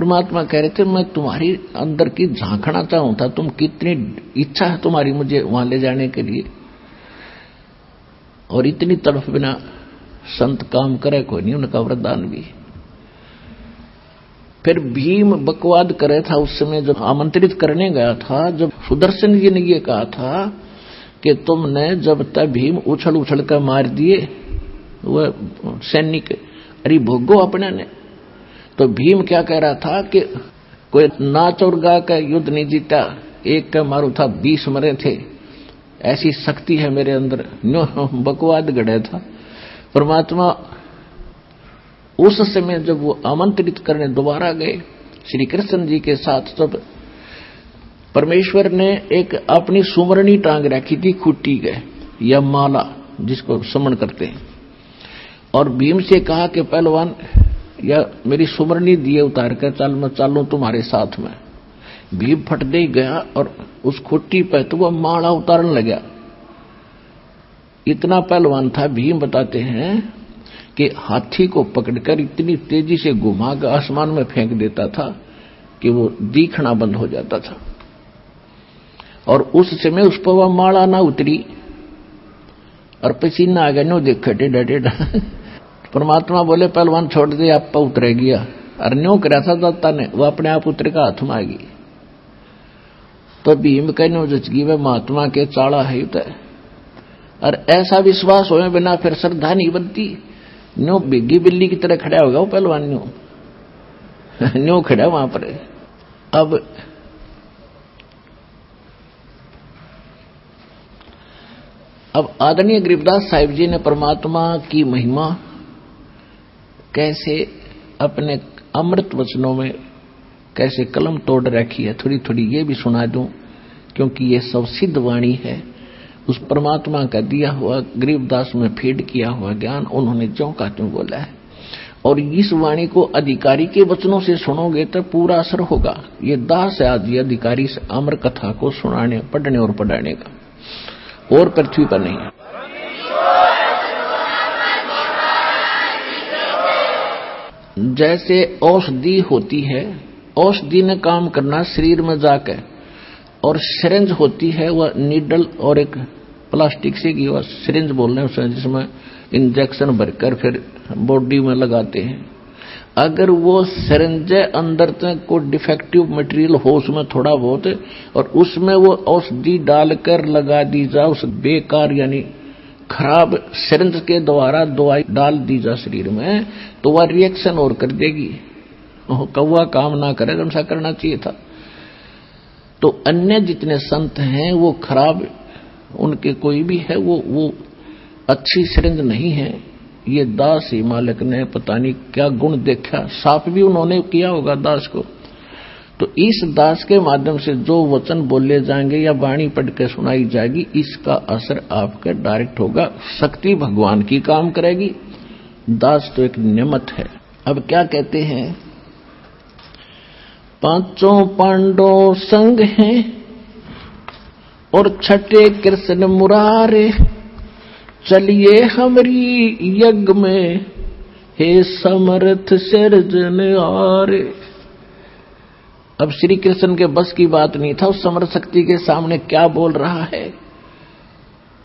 परमात्मा कह रहे थे मैं तुम्हारी अंदर की झांकना चाहूं था, तुम कितनी इच्छा है तुम्हारी मुझे वहां ले जाने के लिए, और इतनी तड़फ बिना संत काम करे कोई नहीं, उनका वरदान भी। फिर भीम बकवाद करे था उस समय जब आमंत्रित करने गया था, जब सुदर्शन जी ने ये कहा था कि तुमने जब तक भीम उछल उछल कर मार दिए वह सैनिक, अरे भोगो अपने ने, तो भीम क्या कह रहा था कि कोई नाच और गा का युद्ध नहीं जीता, एक का मारू था 20 मरे थे, ऐसी शक्ति है मेरे अंदर, बकवाद गढ़े था। परमात्मा उस समय जब वो आमंत्रित करने दोबारा गए श्री कृष्ण जी के साथ, तब परमेश्वर ने एक अपनी सुमरनी टांग रखी थी खूटी गए या माला जिसको समन करते हैं, और भीम से कहा कि पहलवान या मेरी सुमरनी दिए उतार कर चल, मैं चालूं तुम्हारे साथ में। भीम फट दे गया और उस खूटी पर तो वह माला उतारने लगा। इतना पहलवान था भीम, बताते हैं कि हाथी को पकड़कर इतनी तेजी से घुमा कर आसमान में फेंक देता था कि वो दिखना बंद हो जाता था, और उस समय उस पर वह माला ना उतरी और पसीना आ गया, नो देखा टेढ़ा टेढ़ा। परमात्मा बोले पहलवान छोड़ दे, आप पर उतरेगी, और न्यो करा था दत्ता ने, वो अपने आप उतर का हाथ में आ गई। तो भीम कहने जचगी वह महात्मा के चाड़ा है उतर, और ऐसा विश्वास होने बिना फिर श्रद्धा नहीं बनती। न्यो बिग्गी बिल्ली की तरह खड़ा होगा वो पहलवान, न्यो खड़ा वहां पर। अब आदरणीय गरीबदास साहिब जी ने परमात्मा की महिमा कैसे अपने अमृत वचनों में कैसे कलम तोड़ रखी है, थोड़ी थोड़ी ये भी सुना दूं, क्योंकि ये सब सिद्ध वाणी है। उस परमात्मा का दिया हुआ गरीबदास में फीड किया हुआ ज्ञान उन्होंने ज्यों का त्यों बोला है, और इस वाणी को अधिकारी के वचनों से सुनोगे तो पूरा असर होगा। ये दास है आदि अधिकारी से अमर कथा को सुनाने, पढ़ने और पढ़ाने का, और पृथ्वी पर नहीं। जैसे औषधि होती है, औषधि ने काम करना शरीर में जाकर, और सिरिंज होती है वह नीडल और एक प्लास्टिक से की वह सिरिंज बोल रहे हैं जिसमें इंजेक्शन भरकर फिर बॉडी में लगाते हैं। अगर वो सिरिंज अंदर तक कोई डिफेक्टिव मटेरियल हो उसमें थोड़ा बहुत, और उसमें वो औषधि डालकर लगा दी जा, उस बेकार यानी खराब सिरिंज के द्वारा दवाई डाल दी जा शरीर में, तो वह रिएक्शन और कर देगी, कौवा काम ना करे तो ऐसा करना चाहिए था। तो अन्य जितने संत हैं वो खराब, उनके कोई भी है वो अच्छी सिरिंज नहीं है। ये दास ही मालिक ने पता नहीं क्या गुण देखा, साफ भी उन्होंने किया होगा दास को। तो इस दास के माध्यम से जो वचन बोले जाएंगे या वाणी पढ़ के सुनाई जाएगी, इसका असर आपके डायरेक्ट होगा, शक्ति भगवान की काम करेगी। दास तो एक नियमत है। अब क्या कहते हैं, पांचों पांडव संग हैं और छठे कृष्ण मुरारे, चलिए हमरी यज्ञ में हे समर्थ सिरजनहारे। अब श्री कृष्ण के बस की बात नहीं था, उस समर्थ शक्ति के सामने क्या बोल रहा है,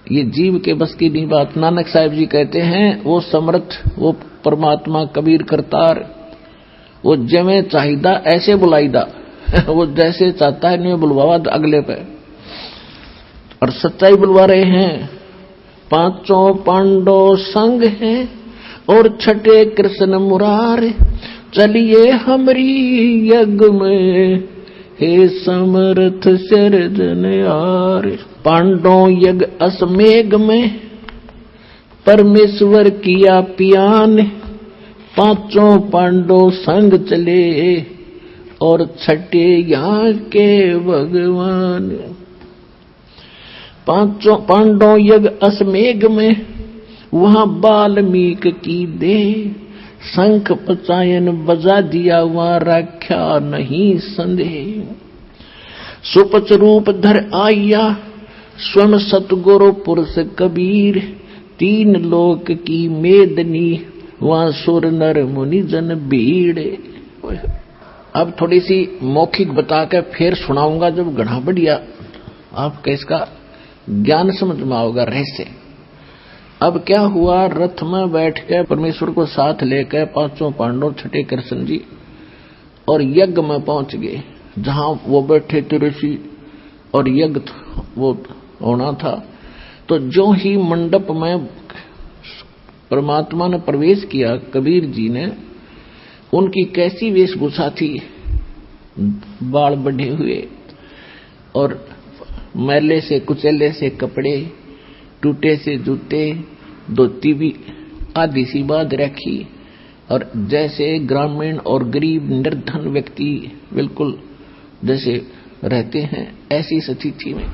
ये जीव के बस की नहीं बात। नानक साहिब जी कहते हैं वो समर्थ, वो परमात्मा कबीर करतार, वो जमे चाहिदा ऐसे बुलाईदा, वो जैसे चाहता है नहीं बुलवावा अगले पे, और सच्चाई बुलवा रहे हैं। पांचों पांडव संग हैं और छठे कृष्ण मुरारे, चलिए हमरी यज्ञ में हे समर्थ सिरजनहारे। पांडव यज्ञ असमेघ में परमेश्वर किया पियान, पांचों पांडव संग चले और छठे यहाँ के भगवान। पांचों पांडव यज्ञ असमेघ में वहां वाल्मीकि की दे, शंख पचायन बजा दिया वहां रक्षा नहीं संदेह। सुपच रूप धर आया स्वयं सतगुरु पुरुष कबीर, तीन लोक की मेदनी वहां सुर नर मुनि जन भीड़। अब थोड़ी सी मौखिक बता के फिर सुनाऊंगा, जब घना बढ़िया आपका इसका ज्ञान समझ में आओगा रहस्य। अब क्या हुआ, रथ में बैठ के परमेश्वर को साथ लेकर पांचों पांडव छठे कृष्ण जी और यज्ञ में पहुंच गए, जहां वो बैठे थे ऋषि और यज्ञ वो होना था। तो जो ही मंडप में परमात्मा ने प्रवेश किया, कबीर जी ने, उनकी कैसी वेशभूषा थी, बाल बढ़े हुए और मैले से कुचले से कपड़े, टूटे से जूते, धोती भी आधी सी बांध रखी, और जैसे ग्रामीण और गरीब निर्धन व्यक्ति बिल्कुल जैसे रहते हैं, ऐसी स्थिति में।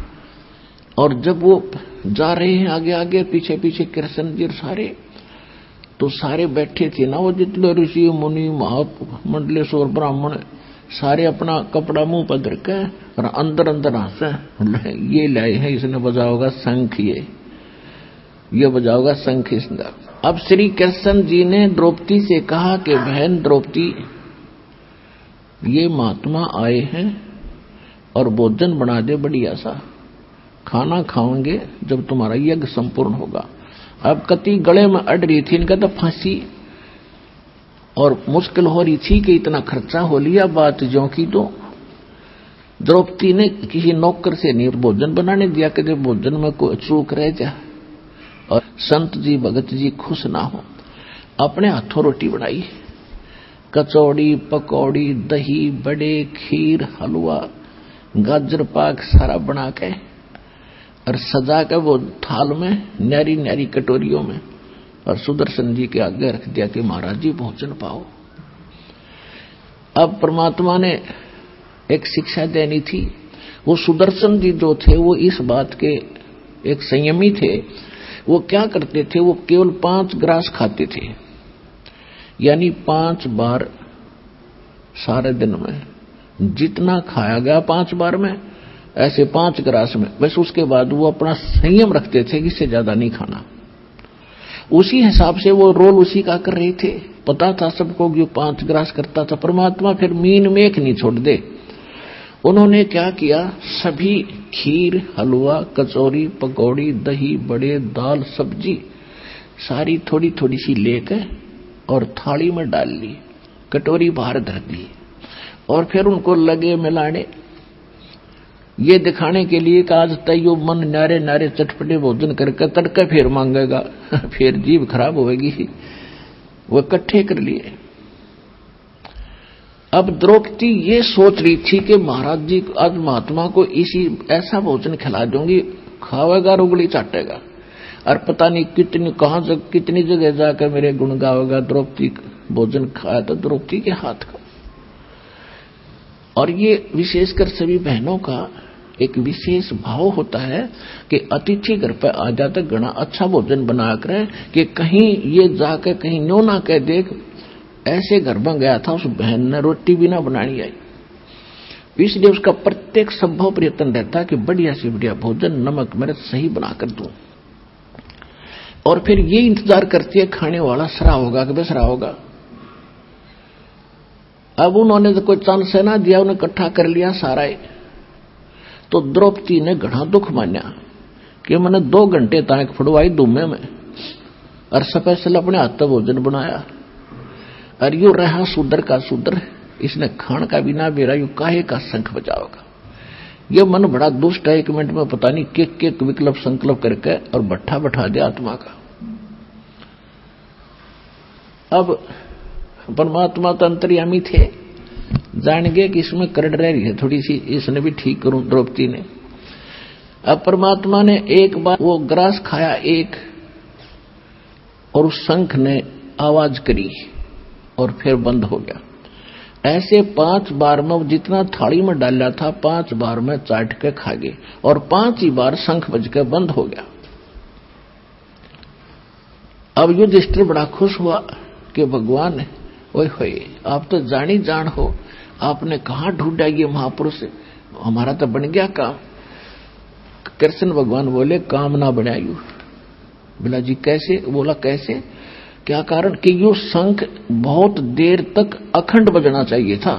और जब वो जा रहे हैं आगे आगे, पीछे पीछे कृष्ण जी सारे, तो सारे बैठे थे ना, वो जितने ऋषि मुनि महामंडलेश्वर ब्राह्मण सारे अपना कपड़ा मुंह पर धर के और अंदर अंदर हंसे, ये लाए हैं, इसने बजा होगा शंख, ये बजा होगा शंख इसने। अब श्री कृष्ण जी ने द्रौपदी से कहा कि बहन द्रौपदी, ये महात्मा आए हैं और भोजन बना दे बढ़िया सा, खाना खाओगे जब तुम्हारा यज्ञ संपूर्ण होगा। अब कति गले में अड़ रही थी, इनका तो फांसी और मुश्किल हो रही थी कि इतना खर्चा हो लिया, बात जो की तो द्रौपदी ने किसी नौकर से नहीं भोजन बनाने दिया कि जब भोजन में कोई चूक रह जाए और संत जी भगत जी खुश ना हो। अपने हाथों रोटी बनाई, कचौड़ी पकौड़ी दही बड़े खीर हलवा गाजर पाक सारा बना के और सजा के वो थाल में न्यारी न्यारी कटोरियों में और सुदर्शन जी के आगे रख दिया कि महाराज जी भोजन पाओ। अब परमात्मा ने एक शिक्षा देनी थी। वो सुदर्शन जी जो थे वो इस बात के एक संयमी थे। वो क्या करते थे, वो केवल 5 ग्रास खाते थे, यानी 5 बार सारे दिन में जितना खाया गया 5 बार में, ऐसे 5 ग्रास में, बस उसके बाद वो अपना संयम रखते थे कि इससे ज्यादा नहीं खाना। उसी हिसाब से वो रोल उसी का कर रहे थे। पता था सबको कि 5 ग्रास करता था। परमात्मा फिर मीन में एक नहीं छोड़ दे। उन्होंने क्या किया, सभी खीर हलवा कचौरी पकौड़ी दही बड़े दाल सब्जी सारी थोड़ी थोड़ी सी लेकर और थाली में डाल ली, कटोरी बाहर धर दी और फिर उनको लगे मिलाने, ये दिखाने के लिए कि आज तैयो मन नारे नारे चटपटे भोजन करके तड़का फिर मांगेगा, फिर जीभ खराब होगी। वो इकट्ठे कर लिए। अब द्रौपदी ये सोच रही थी कि महाराज जी आज महात्मा को इसी ऐसा भोजन खिला दूंगी, खावेगा उंगली चाटेगा और पता नहीं कितनी जगह जाकर मेरे गुण गावेगा। द्रौपदी भोजन खाया तो द्रौपदी के हाथ का। और ये विशेषकर सभी बहनों का एक विशेष भाव होता है कि अतिथि घर पर आ जाते घना अच्छा भोजन बना कर कि कहीं ये जाकर कहीं न्यो ना कह देख ऐसे घर में गया था उस बहन ने रोटी भी ना बनानी आई। इसलिए उसका प्रत्येक संभव प्रयत्न रहता कि बढ़िया से बढ़िया भोजन नमक मिर्च सही बनाकर दूं। और फिर ये इंतजार करती है खाने वाला सरा होगा कि बेसरा होगा। अब उन्होंने तो कोई चांस ना दिया, उन्हें इकट्ठा कर लिया सारा। तो द्रौपदी ने घना दुख मान्या कि मैंने 2 घंटे तक फुड़वाई दुमे में और स्पेशल अपने हाथ भोजन बनाया और यू रहा शूद्र का शूद्र, इसने खान का बिना बेरा यू काहे का शंख बजाओगा। ये मन बड़ा दुष्ट है, 1 मिनट में पता नहीं के विकल्प संकल्प करके और भट्ठा बैठा दिया आत्मा का। अब परमात्मा तो अंतर्यामी थे, जान गए कि इसमें करड़ रह रही है थोड़ी सी, इसने भी ठीक करूं द्रौपदी ने। अब परमात्मा ने एक बार वो ग्रास खाया एक, और उस शंख ने आवाज करी और फिर बंद हो गया। ऐसे 5 बार में जितना थाली में डाला था 5 बार में चाट के खा गए और 5 ही बार शंख बज के बंद हो गया। अब युधिष्ठिर बड़ा खुश हुआ कि भगवान ओए होए, आप तो जानी जान हो, आपने कहां ढूंढा ये महापुरुष, हमारा तो बन गया काम। कृष्ण भगवान बोले काम ना बनायू। बोला जी कैसे? बोला कैसे, क्या कारण कि यो शंख बहुत देर तक अखंड बजना चाहिए था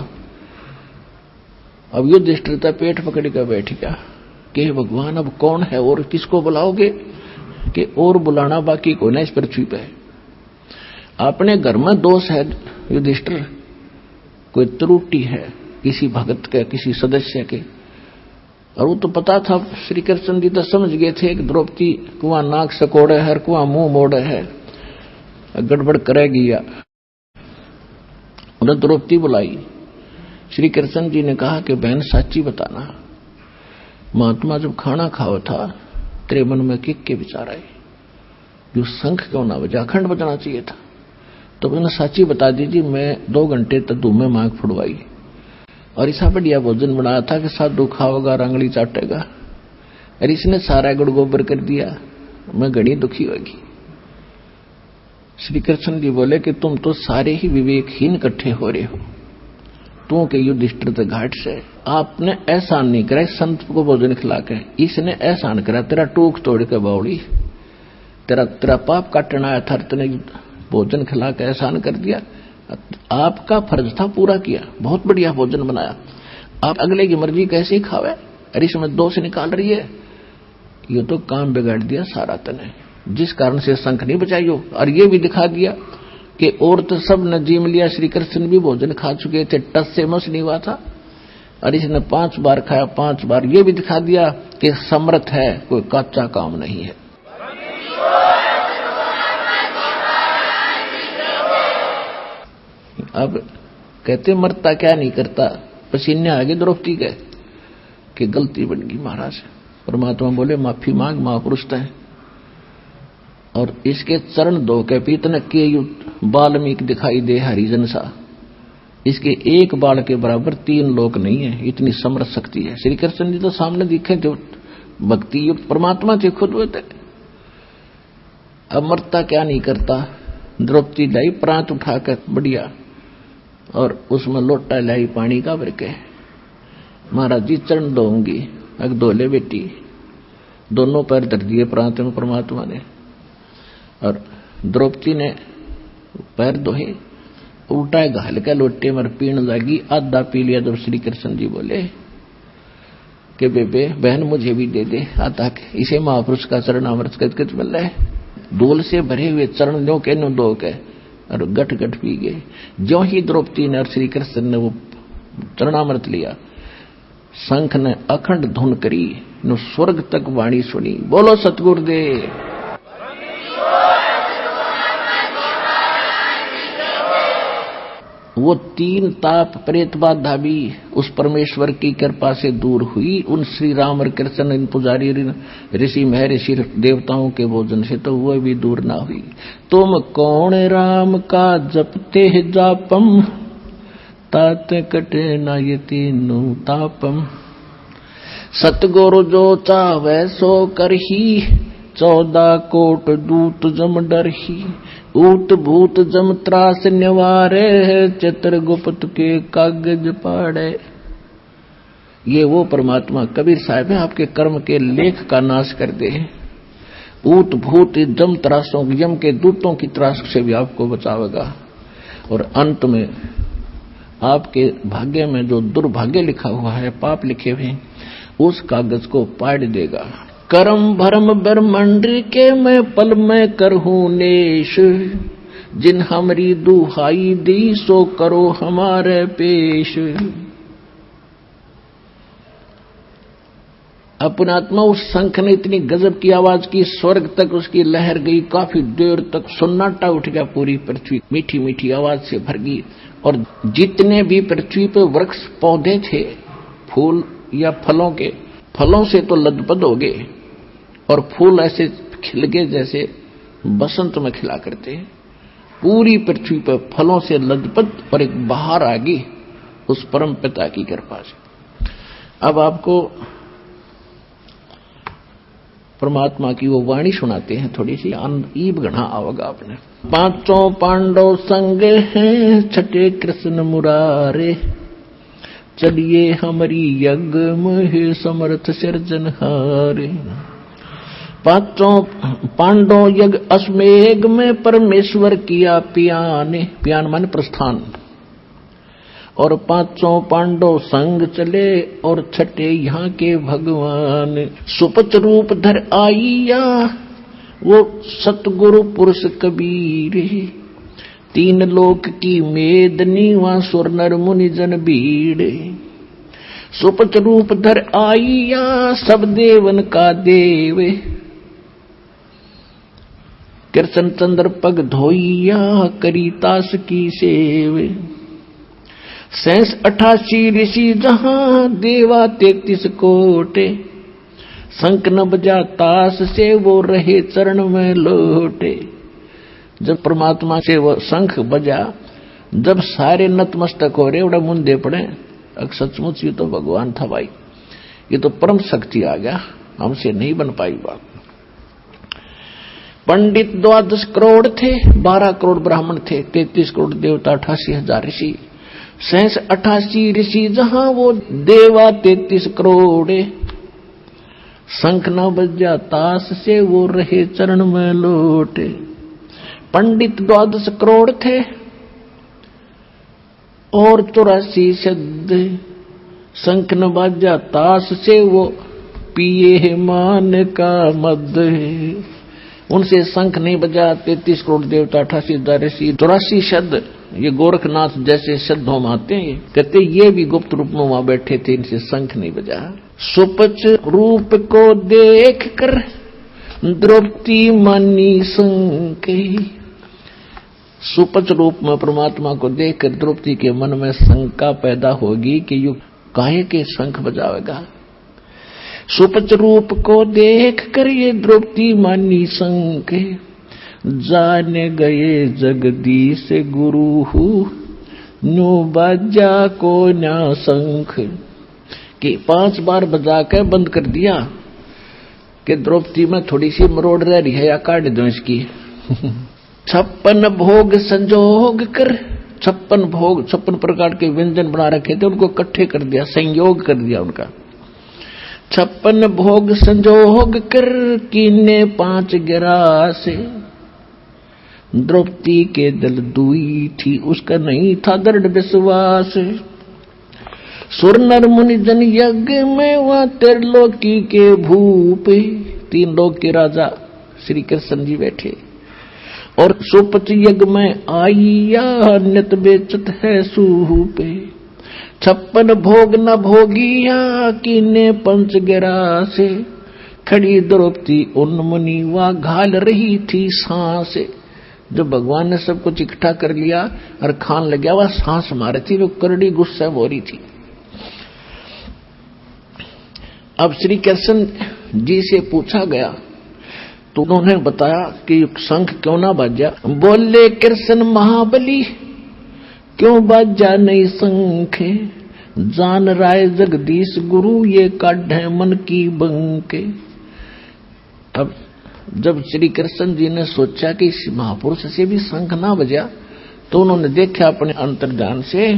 अब युधिष्ठिर तो पेट पकड़ कर बैठ गया कि भगवान अब कौन है और किसको बुलाओगे, कि और बुलाना बाकी कोई ना इस पृथ्वी पे। अपने घर में दोष है युधिष्ठिर, कोई त्रुटि है किसी भगत के, किसी सदस्य के, और वो तो पता था। श्री कृष्ण जी तो समझ गए थे कि द्रौपदी कुआं नाक सकोड़े है, कुआं मुंह मोड़े है, गड़बड़ करेगी। या उन्हें द्रौपदी बुलाई। श्री कृष्ण जी ने कहा कि बहन साची बताना, महात्मा जब खाना खाओ था तेरे मन में के विचार आए, जो शंख क्यों ना बजा, अखंड बजाना चाहिए था। तो मैंने साची बता दीजिए, मैं 2 घंटे तक धूम में मांग फुड़वाई और ऐसा बढ़िया भोजन बनाया था कि साधु खाओगा रंगली चाटेगा, और इसने सारा गुड़ गोबर कर दिया, मैं घड़ी दुखी होगी। श्री कृष्ण जी बोले कि तुम तो सारे ही विवेकहीन इकट्ठे हो रहे हो, तू के युधिष्ठिर घाट से आपने एहसान नहीं करा संत को भोजन खिला के, इसने एहसान करा तेरा टूक तोड़ के बावड़ी, तेरा पाप काटना आया था, तेने भोजन खिला के एहसान कर दिया। आपका फर्ज था पूरा किया, बहुत बढ़िया भोजन बनाया, आप अगले की मर्जी कैसे खावे, अरे इसमें दोष निकाल रही है, ये तो काम बिगाड़ दिया सारा तने, जिस कारण से शंख नहीं बचाई हो। और ये भी दिखा दिया कि और तो सब ने जीम लिया, श्री कृष्ण भी भोजन खा चुके थे, टस से मस नहीं हुआ था, और इसने 5 बार खाया 5 बार। ये भी दिखा दिया कि समर्थ है, कोई कच्चा काम नहीं है। अब कहते मरता क्या नहीं करता, पसीने आगे द्रौपदी गए कि गलती बन गई महाराज। परमात्मा बोले माफी मांग, महापुरुष है, और इसके चरण धो के पीतन के बाल्मीकि दिखाई दे हरिजन सा, इसके एक बाल के बराबर 3 लोक नहीं है, इतनी समर्थ शक्ति है। श्री कृष्ण जी तो सामने दिखे थे, भक्ति युक्त परमात्मा थे खुद वे थे। अब मरता क्या नहीं करता, द्रौपदी लाई प्रांत उठाकर बढ़िया, और उसमें लोटा लाई पानी का भर के, महाराज जी चरण धोऊंगी, अग धोले बेटी, दोनों पैर धर दिए प्रांत में परमात्मा ने, और द्रौपदी ने पैर धोए, उल्टा घाल के लोटे मर पीण लगी, आधा पी लिया। जब श्री कृष्ण जी बोले कि बेबे बहन मुझे भी दे दे आधा, इसे महापुरुष का चरण अमृत कच मिल रहा है। धूल से भरे हुए चरण जो के नो दो के, और गट गट पी गए। जो ही द्रौपदी ने और श्री कृष्ण ने वो चरणामृत लिया, शंख ने अखंड धुन करी, नो स्वर्ग तक वाणी सुनी, बोलो सतगुरुदेव। वो 3 ताप प्रेत बाधा भी उस परमेश्वर की कृपा से दूर हुई, उन श्री राम और कृष्ण इन पुजारी ऋषि महर्षि देवताओं के भोजन से तो वह भी दूर ना हुई। तुम कौन राम का जपते जापम, तात कटे न ये तीनों तापम। सतगुरु जो चावे सो करही, 14 कोट दूत जम डरही। ऊत भूत जम त्रास निवारे, चित्रगुप्त के कागज पाड़े। ये वो परमात्मा कबीर साहब है, आपके कर्म के लेख का नाश कर दे। ऊत भूत जम त्रासों, यम के दूतों की त्रास से भी आपको बचावेगा, और अंत में आपके भाग्य में जो दुर्भाग्य लिखा हुआ है, पाप लिखे हुए, उस कागज को पाड़ देगा। करम भरम ब्रह्मंड के मैं पल में करहूं नेश, जिन हमरी दुहाई दी सो करो हमारे पेश। अपनात्मा उस शंख ने इतनी गजब की आवाज की, स्वर्ग तक उसकी लहर गई, काफी देर तक सन्नाटा उठ गया, पूरी पृथ्वी मीठी मीठी आवाज से भर गई। और जितने भी पृथ्वी पे वृक्ष पौधे थे, फूल या फलों के, फलों से तो लदपद हो गए, और फूल ऐसे खिल गए जैसे बसंत में खिला करते हैं। पूरी पृथ्वी पर फलों से लदपद, और एक बहार आ गई उस परम पिता की कृपा से। अब आपको परमात्मा की वो वाणी सुनाते हैं, थोड़ी सी ईब गढ़ा आओगा आपने। 5 पांडव संग हैं, छठे कृष्ण मुरारे, चलिए हमारी यज्ञ में समर्थ सिरजनहारे। 5 पांडव यज्ञ अश्वमेघ में परमेश्वर किया पियान, पियान मान प्रस्थान, और पांचों पांडव संग चले और छठे यहाँ के भगवान। सुपच रूप धर आइया वो सतगुरु पुरुष कबीर। तीन लोक की मेदनी वहां सुर नर मुनि जन भीड़। सुपच रूप धर आइया सब देवन का देव। कृष्ण चंद्र पग धोइया करी तास की सेव। 88 ऋषि जहां देवा 33 कोटे। शंख न बजा तास से वो रहे चरण में लोटे। जब परमात्मा से वो शंख बजा, जब सारे नतमस्तक हो रहे उड़ा मुंदे पड़े, सचमुच ये तो भगवान था भाई, ये तो परम शक्ति आ गया, हमसे नहीं बन पाई बात। पंडित 12 करोड़ थे, 12 करोड़ ब्राह्मण थे, 33 करोड़ देवता, 88,000 ऋषि। 88 ऋषि जहां वो देवा 33 करोड़। शंख न बजा तास से वो रहे चरण में लोटे। पंडित 12 करोड़ थे और 84 शब्द। शंख न बजा तास से वो पिए मान का मद। उनसे शंख नहीं बजा 33 करोड़ देवता, 88,000 ऋषि, 84 शब्द। ये गोरखनाथ जैसे शब्दों आते हैं, कहते ये भी गुप्त रूप में वहां बैठे थे, इनसे शंख नहीं बजा। सुपच रूप को देख कर द्रौपदी मानी शंख। सुपच रूप में परमात्मा को देखकर द्रौपदी के मन में शंका पैदा होगी कि यू काहे के शंख बजावेगा। सुपच रूप को देख कर ये द्रौपदी मानी शंख। जाने गए जगदीश गुरु नो बाजा को ना शंख। कि 5 बार बजा के बंद कर दिया कि द्रौपदी में थोड़ी सी मरोड़ रह रही है या काट दो इसकी। 56 भोग संजोग कर, 56 भोग 56 प्रकार के व्यंजन बना रखे थे, उनको इकट्ठे कर दिया, संयोग कर दिया उनका। 56 भोग संजोग कर कीने 5 गिरासे। द्रौपदी के दिल दुई थी, उसका नहीं था दृढ़ विश्वास। सुर नर मुनि जन यज्ञ में वह त्रिलोकी के भूप। 3 लोक के राजा श्री कृष्ण जी बैठे और सुपच यज्ञ में आइया नित बेचत है सूप। 56 भोग न भोगिया कीने 5 गिरासे। खड़ी द्रौपदी उन मुनि वा घाल रही थी सांस। जब भगवान ने सब कुछ इकट्ठा कर लिया और खान लग गया, वह सांस मारे थी, वो करड़ी गुस्सा हो रही थी। अब श्री कृष्ण जी से पूछा गया तो उन्होंने बताया कि शंख क्यों ना बाजा। बोले कृष्ण महाबली क्यों बाजा नहीं शंख। जान राय जगदीश गुरु ये काढ़े मन की बंके। अब जब श्री कृष्ण जी ने सोचा कि इस महापुरुष से भी शंख ना बजा, तो उन्होंने देखा अपने अंतर्ज्ञान से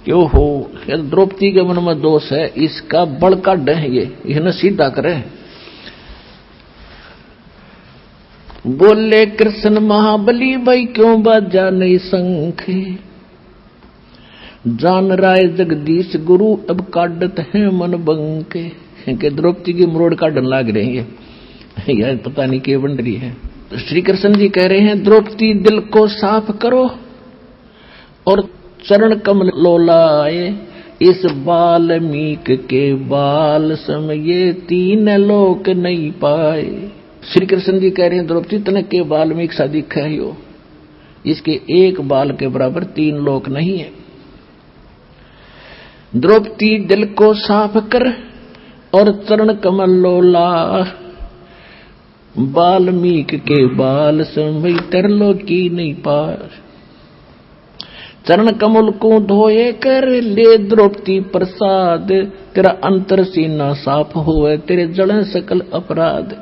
कि ओहो द्रौपदी के मन में दोष है, इसका बड़ काढ़ है, ये न सीधा करे। बोले कृष्ण महाबली भाई क्यों बाजा नहीं शंख। जान राय जगदीश गुरु अब काढ़त है मन बंके। के द्रौपदी की मरोड़ काढ़न लाग रही है, यार पता नहीं क्या बन रही है। तो श्री कृष्ण जी कह रहे हैं द्रौपदी दिल को साफ करो और चरण कमल लोलाए। इस बाल्मीक के बाल सम ये 3 लोक नहीं पाए। श्री कृष्ण जी कह रहे हैं द्रौपदी तने के बाल्मीक सा दिखा है यो, इसके एक बाल के बराबर 3 लोक नहीं है। द्रौपदी दिल को साफ कर और चरण कमल लोला। बाल्मीक के बाल समय त्रिलोकी नहीं पार। चरण कमल को धोए कर ले द्रौपदी प्रसाद। तेरा अंतर सीना साफ होए तेरे जड़ें सकल अपराध।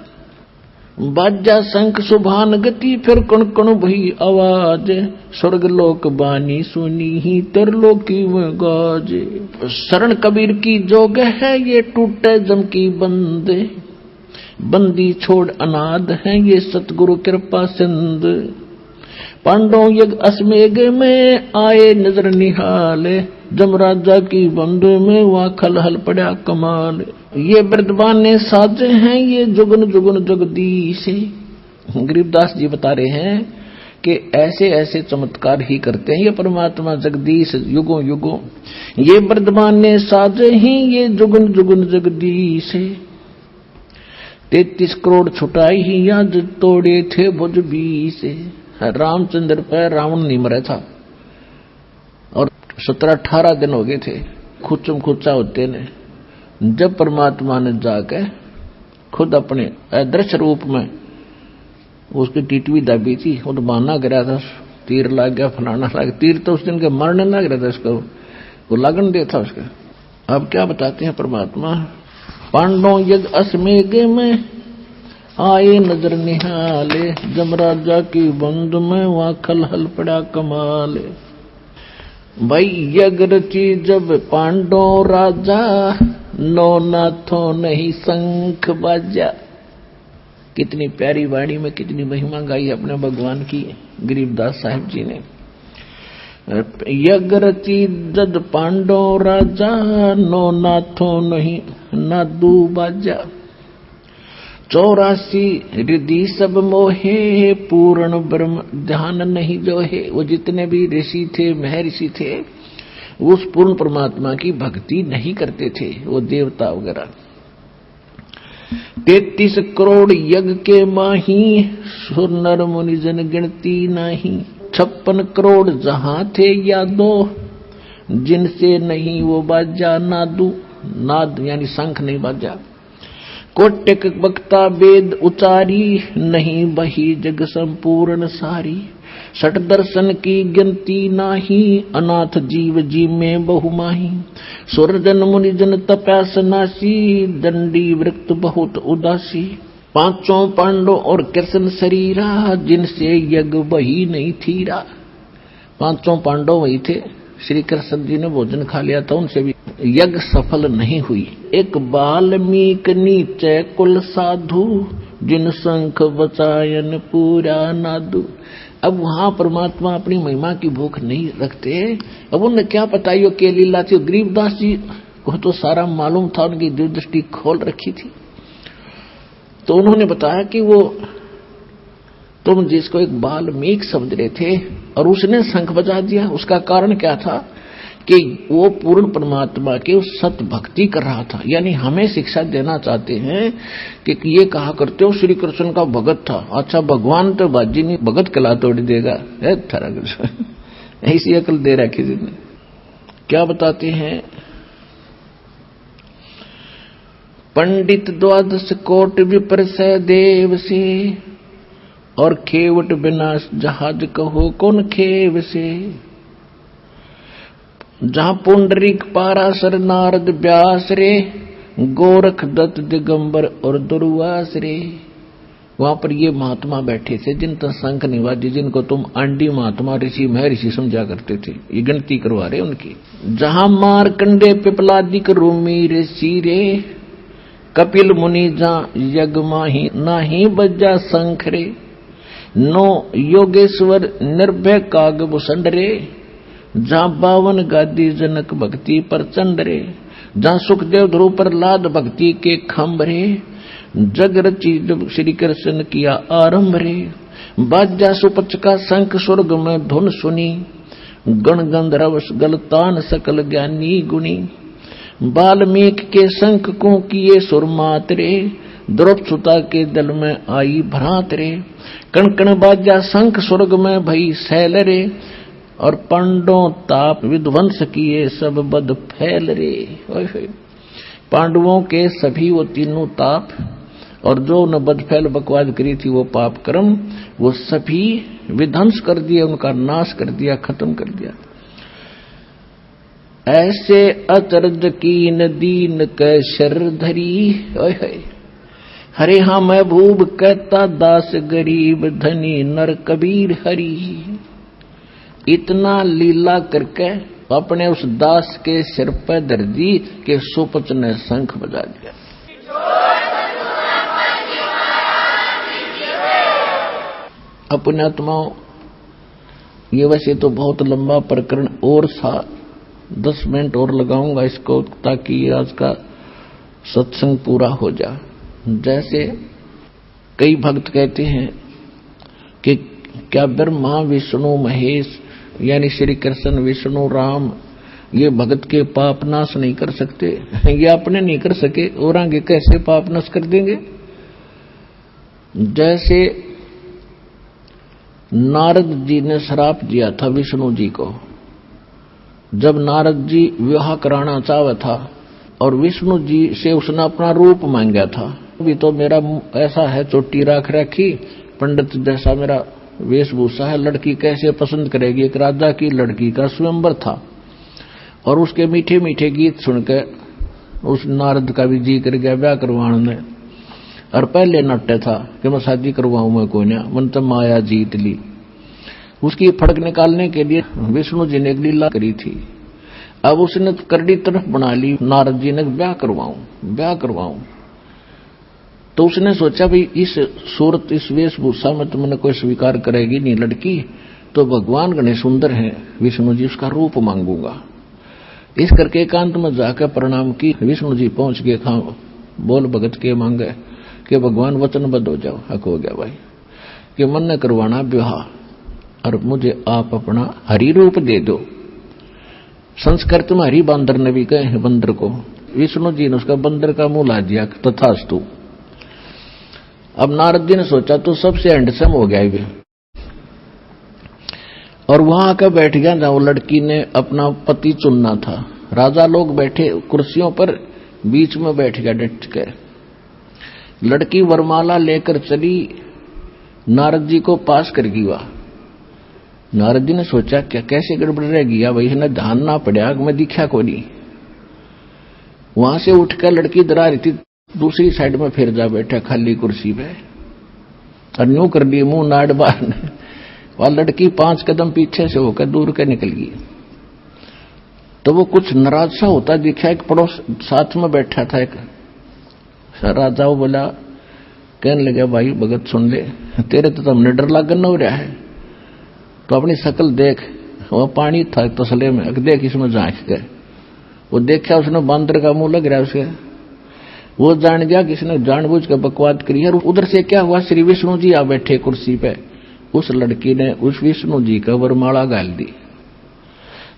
बाजा शंख सुभान गति फिर कण कण भई आवाज। स्वर्ग लोक बानी सुनी ही त्रिलोकी में गाज। शरण कबीर की जोग है ये टूटे जम की बंद। बंदी छोड़ अनाथ है ये सतगुरु कृपा सिंध। पांडव यज्ञ अश्वमेघ में आए नजर निहाले, जमराजा की बंद में वहां खलहल पड़ा कमाल। ये वर्धमान ने साजे हैं ये जुगन जुगन जगदीश। गरीबदास जी बता रहे हैं कि ऐसे ऐसे चमत्कार ही करते हैं ये परमात्मा जगदीश युगों युगों। ये वर्धमान ने साजे ही ये जुगन जुगन जगदीश। 33 करोड़ छुटाई ही आज तोड़े थे भुज 20। रामचंद्र पर रावण नहीं मरा था और 17-18 दिन हो गए थे खुचम खुचा होते ने, जब परमात्मा ने जाके खुद अपने अदृश्य रूप में उसकी टिटवी दबी थी, वो तो बहाना गिरा था, तीर लग गया फलाना लग, तीर तो उस दिन के मरने लग रहा था उसको, वो लगन दे था उसका। अब क्या बताते हैं परमात्मा, पांडव यज्ञ अश्वमेघ में आए नजर निहाले, जमराजा की बंद में वहां खलहल पड़ा कमाल। भाई यज्ञ रची जब पांडव राजा, नौ नाथों नहीं शंख बाजा। कितनी प्यारी वाणी में कितनी महिमा गाई अपने भगवान की गरीबदास साहिब जी ने। यज्ञ रची जद पांडव राजा, नौ नाथों नहीं नादू बाजा। 84 रिद्धि सब मोहे, पूर्ण ब्रह्म ध्यान नहीं जो है। वो जितने भी ऋषि थे महर्षि थे उस पूर्ण परमात्मा की भक्ति नहीं करते थे, वो देवता वगैरह। 33 करोड़ यज्ञ के माही, सुर नर मुनि जन गिनती नहीं। 56 करोड़ जहां थे यादो, जिनसे नहीं वो बाजा नादू। नाद यानी शंख नहीं बाजा। कोटिक बक्ता वेद उचारी, नहीं बही जग संपूर्ण सारी। 60 दर्शन की गिनती नाही, अनाथ जीव जी में बहुमाही। सुरजन मुनि जन तपस्नासी, दंडी वृत्त बहुत उदासी। 5 पांडव और कृष्ण शरीरा, जिनसे यज्ञ वही नहीं थीरा। 5 पांडव वही थे, श्री कृष्ण जी ने भोजन खा लिया था, उनसे भी यज्ञ सफल नहीं हुई। एक वाल्मीकि नीचे कुल साधु, जिन शंख बचायन पूरा नादू। अब वहां परमात्मा अपनी महिमा की भूख नहीं रखते। अब उन्हें क्या पता यो के लीला थी। गरीबदास जी को तो सारा मालूम था, उनकी दृष्टि खोल रखी थी। तो उन्होंने बताया कि वो तुम जिसको एक वाल्मीकि समझ रहे थे और उसने शंख बजा दिया, उसका कारण क्या था कि वो पूर्ण परमात्मा के उस सत भक्ति कर रहा था। यानी हमें शिक्षा देना चाहते हैं कि ये कहा करते हो श्री कृष्ण का भगत था। अच्छा भगवान तो बाजी नहीं भगत कला तोड़ देगा, ऐसी अकल दे रखी जिसने। क्या बताते हैं, पंडित 12 कोट विपर से देव से, और खेवट विनाश जहाज कहो कौन खेव से। जहां पुंडरीक पाराशर नारद व्यास रे, गोरख दत्त दिगंबर और दुर्वास रे। वहां पर ये महात्मा बैठे थे जिनका शंख निवाजी, जिनको तुम आंडी महात्मा ऋषि महर्षि समझा करते थे, ये गिनती करवा रहे उनकी। जहां मारकंडे पिपलादिक रूमी ऋषि रे, कपिल मुनि जहां यज्ञ माही नाही बजा शंख रे। 9 योगेश्वर निर्भय काग भूषण रे, जहां 52 गादी जनक भक्ति प्रचंड रे। जहां सुखदेव ध्रुव प्रहलाद भक्ति के खम्भ रे, जग रची जब श्री कृष्ण किया आरंभ रे। बाजा सुपच का शंख स्वर्ग में धुन सुनी, गण गंधर्व गलतान सकल ज्ञानी गुणी। वाल्मीकि के शंख को किए सुर मातरे, द्रौपद सुता के दल में आई भ्रात रे। कण कण बाजा शंख स्वर्ग में भई सैल रे, और पांडवों ताप विध्वंस किए सब बद फैल रे। पांडवों के सभी वो तीनों ताप और जो न बद फैल बकवाद करी थी वो पाप कर्म, वो सभी विध्वंस कर दिया, उनका नाश कर दिया, खत्म कर दिया। ऐसे अचरज कीन दीन कै शर धरी, हरे हाँ महबूब कहता दास गरीब धनी नर कबीर हरी। इतना लीला करके अपने उस दास के सिर पर धर दी कि सुपच ने शंख बजा दिया। अपने आत्माओं ये वैसे तो बहुत लंबा प्रकरण और 10 मिनट और लगाऊंगा इसको, ताकि आज का सत्संग पूरा हो जाए। जैसे कई भक्त कहते हैं कि क्या ब्रह्मा विष्णु महेश यानी श्री कृष्ण विष्णु राम ये भगत के पाप नाश नहीं कर सकते? ये अपने नहीं कर सके और आगे कैसे पाप नाश कर देंगे? जैसे नारद जी ने श्राप दिया था विष्णु जी को, जब नारद जी विवाह कराना चाहा था और विष्णु जी से उसने अपना रूप मांगा था। अभी तो मेरा ऐसा है, चोटी राख रखी, पंडित जैसा मेरा वेशभूषा है, लड़की कैसे पसंद करेगी? एक राजा की लड़की का स्वयंवर था और उसके मीठे मीठे गीत सुनकर उस नारद का भी जी कर गया ब्याह करवाने। और पहले नाट्य था कि मैं शादी करवाऊं, मैं कोई ना, मन तो माया जीत ली। उसकी फड़क निकालने के लिए विष्णु जी ने एक लीला करी थी। अब उसने करड़ी तरफ बना ली, नारद जी ने ब्याह करवाऊं। तो उसने सोचा भाई इस सूरत इस वेशभूषा में तो मैंने कोई स्वीकार करेगी नहीं लड़की, तो भगवान गणेश सुंदर हैं, विष्णु जी उसका रूप मांगूंगा। इस करके एकांत में जाकर प्रणाम की। विष्णु जी पहुंच गए, बोल भगत के मांगे कि भगवान वचनबद्ध हो जाओ। हक हो गया भाई कि मन ने करवाना विवाह और मुझे आप अपना हरि रूप दे दो। संस्कृत में हरि बंदर ने भी कहे हैं बंदर को, विष्णु जी ने उसका बंदर का मुंह ला दिया, तथास्तु। अब नारद जी ने सोचा तो सबसे हैंडसम हो गया ये, और वहां आकर बैठ गया जहां लड़की ने अपना पति चुनना था। राजा लोग बैठे कुर्सियों पर, बीच में बैठ गया डट कर। लड़की वरमाला लेकर चली, नारद जी को पास कर गई। वह नारद जी ने सोचा क्या कैसे गड़बड़ रह गया भाई, ना ध्यान ना पड़ा, मैं दिखा को नहीं। वहां से उठकर लड़की दरा रही थी, दूसरी साइड में फिर जा बैठा खाली कुर्सी पे और यूं कर दिए मुंह नाड़ बार। वह लड़की 5 कदम पीछे से होकर दूर के निकल गई। तो वो कुछ नाराज सा होता दिखा। एक पड़ोस साथ में बैठा था एक राजा, वो बोला, कहने लगा भाई भगत सुन ले, तेरे तो हमने डर लागन हो रहा है, तो अपनी शकल देख। वह पानी था तसले में, देख इसमें झांक गए। वो देखा, उसने बांदर का मुंह लग रहा है उसे। वो जान गया कि इसने जानबूझ कर बकवाद करी है। उधर से क्या हुआ, श्री विष्णु जी आ बैठे कुर्सी पे, उस लड़की ने उस विष्णु जी का वरमाला गाल दी।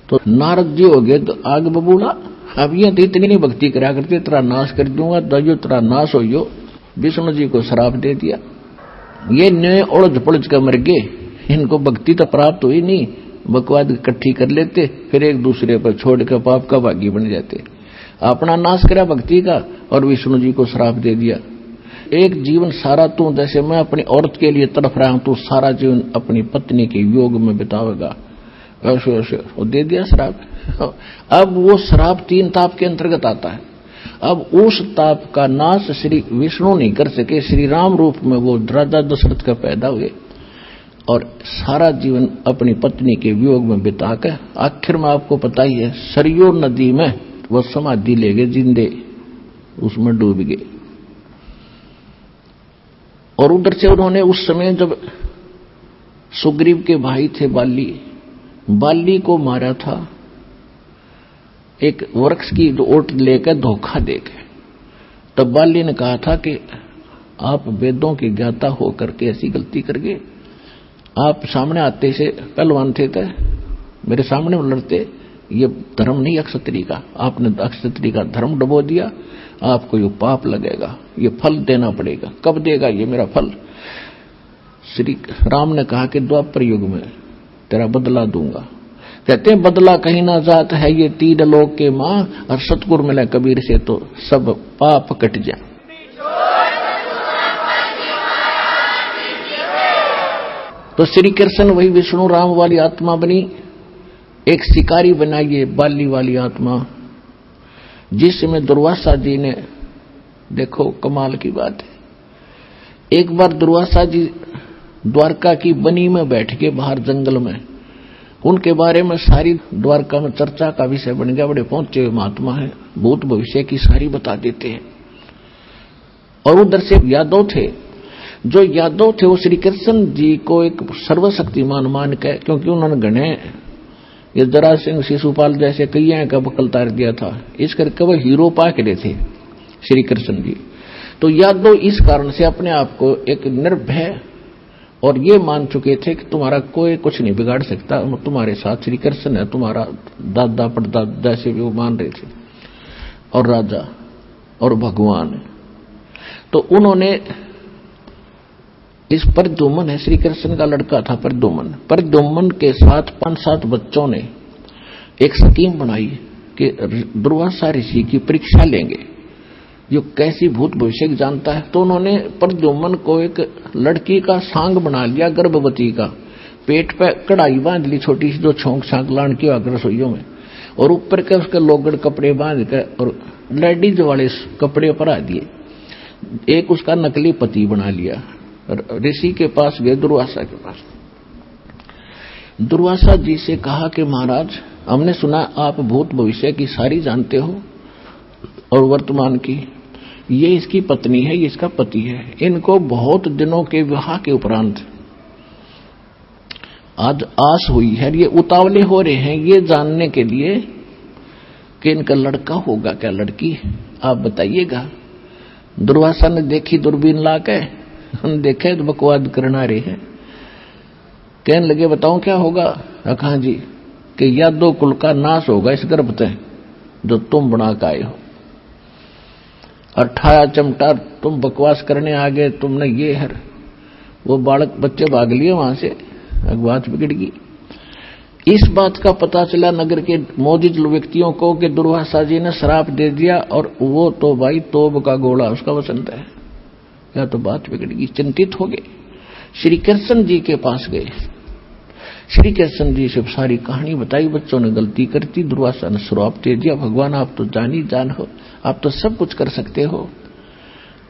तो नारद जी हो गए तो आग बबूला, अब ये तो इतनी नहीं भक्ति करा करते, तेरा नाश कर दूंगा, दयो तेरा नाश हो। विष्णु जी को श्राप दे दिया। ये नए उलझ पुलझ कर मर गए, इनको भक्ति तो प्राप्त हुई नहीं, बकवाद इकट्ठी कर लेते, फिर एक दूसरे पर छोड़कर पाप का भागी बन जाते। अपना नाश करा भक्ति का और विष्णु जी को श्राप दे दिया। एक जीवन सारा तू, जैसे मैं अपनी औरत के लिए तड़फ रहा हूं, तू सारा जीवन अपनी पत्नी के योग में बितावेगा, ऐसे ऐसे वो दे दिया श्राप। अब वो श्राप 3 ताप के अंतर्गत आता है। अब उस ताप का नाश श्री विष्णु नहीं कर सके, श्री राम रूप में वो राजा दशरथ का पैदा हुए और सारा जीवन अपनी पत्नी के वियोग में बिताकर आखिर में आपको पता ही है सरयू नदी में वो समाधि ले गए, जिंदे उसमें डूब गए। और उधर से उन्होंने उस समय जब सुग्रीव के भाई थे बाली को मारा था, एक वृक्ष की ओट लेकर धोखा देकर। तब बाली ने कहा था कि आप वेदों के ज्ञाता होकर के ऐसी गलती कर गए, आप सामने आते से पहलवान थे, मेरे सामने लड़ते, ये धर्म नहीं अक्षत्री का, आपने अक्षत्री का धर्म डुबो दिया, आपको ये पाप लगेगा, ये फल देना पड़ेगा। कब देगा ये मेरा फल? श्री राम ने कहा कि द्वापर युग में तेरा बदला दूंगा। कहते हैं बदला कहीं ना जात है ये 3 लोक के मां, और सतगुरु मिले कबीर से तो सब पाप कट जा। तो श्री कृष्ण वही विष्णु राम वाली आत्मा बनी, एक शिकारी बनाइए बाली वाली आत्मा, जिसमें दुर्वासा जी ने, देखो कमाल की बात है, एक बार दुर्वासा जी द्वारका की बनी में बैठ के बाहर जंगल में, उनके बारे में सारी द्वारका में चर्चा का विषय बन गया। बड़े पहुंचे हुए महात्मा है, भूत भविष्य की सारी बता देते हैं। और उधर से यादव थे, जो यादव थे वो श्री कृष्ण जी को एक सर्वशक्तिमान मान के, क्योंकि उन्होंने गणे ये जरा सिंह शिशुपाल जैसे कई का बकल तार दिया था, इस करके वो हीरो पा के थे श्री कृष्ण जी। तो यादव इस कारण से अपने आप को एक निर्भय और ये मान चुके थे कि तुम्हारा कोई कुछ नहीं बिगाड़ सकता, तुम्हारे साथ श्री कृष्ण है, तुम्हारा दादा परदादा से भी वो मान रहे थे, और राजा और भगवान। तो उन्होंने इस प्रद्युम्न है, श्री कृष्ण का लड़का था प्रद्युम्न के साथ 5-7 बच्चों ने एक स्कीम बनाई कि दुर्वासा ऋषि की परीक्षा लेंगे, जो कैसी भूत भविष्य जानता है। तो उन्होंने प्रद्युम्न को एक लड़की का सांग बना लिया, गर्भवती का, पेट पे कढ़ाई बांध ली छोटी सी, जो छोंक छांक लान की आकर रसोइयों में, और ऊपर के उसके लोगड़ कपड़े बांध कर और लेडीज वाले कपड़े परा दिए। एक उसका नकली पति बना लिया, ऋषि के पास गए, दुर्वासा के पास। दुर्वासा जी से कहा कि महाराज, हमने सुना आप भूत भविष्य की सारी जानते हो और वर्तमान की, ये इसकी पत्नी है, ये इसका पति है, इनको बहुत दिनों के विवाह के उपरांत आज आस हुई है, ये उतावले हो रहे हैं ये जानने के लिए कि इनका लड़का होगा क्या लड़की, आप बताइएगा। दुर्वासा ने देखी दूरबीन ला के, हम देखे तो बकवाद करना रहे हैं। कहने लगे बताओ क्या होगा। कहा जी कि यादव कुल का नाश होगा इस गर्भ से जो तुम बना के आए हो, और ठाया चमटा तुम बकवास करने आ गए, तुमने ये हर वो बालक बच्चे भाग लिए वहां से, बात बिगड़ गई। इस बात का पता चला नगर के मौजूद व्यक्तियों को कि दुर्वासा जी ने श्राप दे दिया, और वो तो भाई तोब का गोला उसका वसंत है, या तो बात बिगड़ गई। चिंतित हो गए, श्री कृष्ण जी के पास गए, श्री कृष्ण जी से सारी कहानी बताई। बच्चों ने गलती करती, दुर्वासा ने श्राप दे दिया, भगवान आप तो जानी जान हो, आप तो सब कुछ कर सकते हो,